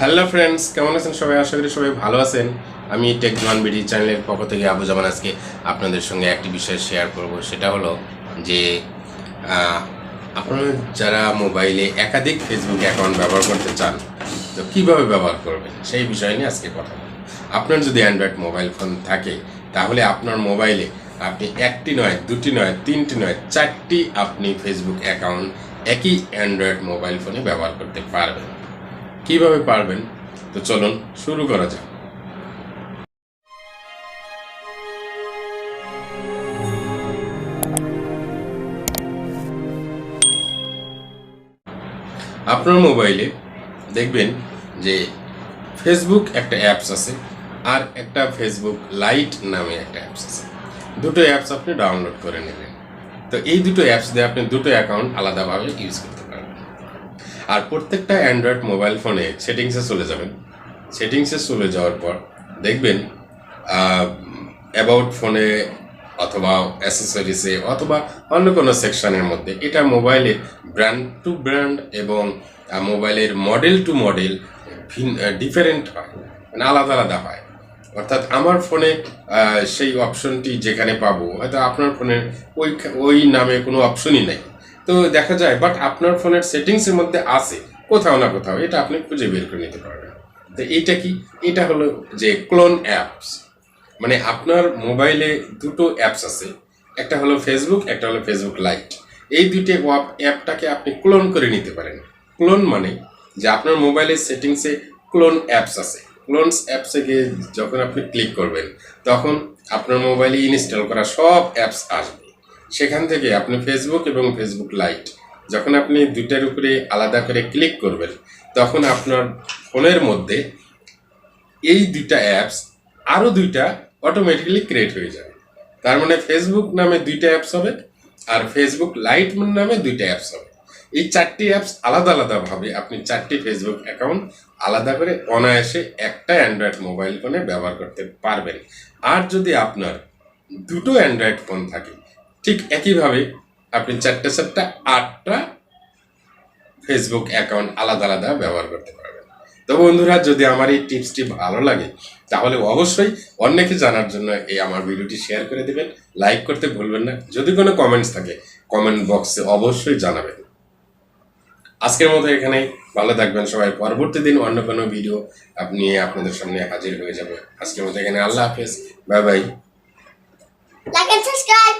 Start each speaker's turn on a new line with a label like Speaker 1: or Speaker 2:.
Speaker 1: Hello friends, কেমন আছেন সবাই? আশা করি সবাই ভালো আছেন। আমি টেক জোয়ান বিডি চ্যানেলের পক্ষ থেকে আবু জামান আজকে আপনাদের সঙ্গে একটি বিষয় শেয়ার করব। সেটা হলো যে আপনারা যারা মোবাইলে একাধিক ফেসবুক অ্যাকাউন্ট ব্যবহার করতে চান, তো কীভাবে ব্যবহার করবেন সেই বিষয় নিয়ে আজকে কথা বলব। আপনার যদি অ্যান্ড্রয়েড মোবাইল ফোন থাকে তাহলে আপনার মোবাইলে আপনি একটি নয়, দুটি নয়, তিনটি নয়, চারটি আপনি ফেসবুক অ্যাকাউন্ট একই অ্যান্ড্রয়েড মোবাইল ফোনে ব্যবহার করতে পারবেন। কিভাবে পারবেন? তো চলুন শুরু করা যাক। আপনার মোবাইলে দেখবেন যে ফেসবুক একটা অ্যাপস আছে, আর একটা ফেসবুক লাইট নামে একটা অ্যাপস আছে। দুটো অ্যাপস আপনি ডাউনলোড করে নেবেন। তো এই দুটো অ্যাপস দিয়ে আপনি দুটো অ্যাকাউন্ট আলাদাভাবে ইউজ করতে পারবেন। আর প্রত্যেকটা অ্যান্ড্রয়েড মোবাইল ফোনে সেটিংসে চলে যাবেন। সেটিংসে চলে যাওয়ার পর দেখবেন অ্যাবাউট ফোনে অথবা অ্যাসেসরিজে অথবা অন্য কোনো সেকশনের মধ্যে এটা মোবাইলের ব্র্যান্ড টু ব্র্যান্ড এবং মোবাইলের মডেল টু মডেল ডিফারেন্ট হয়, মানে আলাদা আলাদা হয়। অর্থাৎ আমার ফোনে সেই অপশনটি যেখানে পাবো হয়তো আপনার ফোনের ওই নামে কোনো অপশনই নেই। তো দেখা যায়, বাট আপনার ফোনের সেটিংসের মধ্যে আছে কোথাও না কোথাও, এটা আপনি খুঁজে বের করে নিতে পারবেন। তো এইটা কি? এটা হলো যে ক্লোন অ্যাপস। মানে আপনার মোবাইলে দুটো অ্যাপস আছে, একটা হলো ফেসবুক, একটা হলো ফেসবুক লাইট। এই দুটো অ্যাপটাকে আপনি ক্লোন করে নিতে পারেন। ক্লোন মানে যে আপনার মোবাইলের সেটিংসে ক্লোন অ্যাপস আছে। ক্লোনস অ্যাপসে গিয়ে যখন আপনি ক্লিক করবেন তখন আপনার মোবাইলে ইনস্টল করা সব অ্যাপস আসবে। সেখান থেকে আপনি ফেসবুক এবং ফেসবুক লাইট যখন আপনি দুইটার উপরে আলাদা করে ক্লিক করবেন তখন আপনার ফোনের মধ্যে এই দুইটা অ্যাপস আরও দুইটা অটোমেটিক্যালি ক্রিয়েট হয়ে যাবে। তার মানে ফেসবুক নামে দুইটা অ্যাপস হবে আর ফেসবুক লাইট নামে দুইটা অ্যাপস হবে। এই চারটি অ্যাপস আলাদা আলাদাভাবে আপনি চারটি ফেসবুক অ্যাকাউন্ট আলাদা করে অনায়াসে একটা অ্যান্ড্রয়েড মোবাইল ফোনে ব্যবহার করতে পারবেন। আর যদি আপনার দুটো অ্যান্ড্রয়েড ফোন থাকে ঠিক একইভাবে আপনি চারটা আটটা ফেসবুক অ্যাকাউন্ট আলাদা আলাদা ব্যবহার করতে পারবেন। তো বন্ধুরা, যদি আমার এই টিপসটি ভালো লাগে তাহলে অবশ্যই অন্যকে জানার জন্য এই আমার ভিডিওটি শেয়ার করে দেবেন, লাইক করতে ভুলবেন না। যদি কোনো কমেন্টস থাকে কমেন্ট বক্সে অবশ্যই জানাবেন। আজকের মতো এখানেই, ভালো থাকবেন সবাই। পরবর্তী দিন অন্য কোনো ভিডিও নিয়ে আপনাদের সামনে হাজির হয়ে যাবে। আজকের মতো এখানে, আল্লাহ হাফেজ, bye bye.
Speaker 2: Like and subscribe.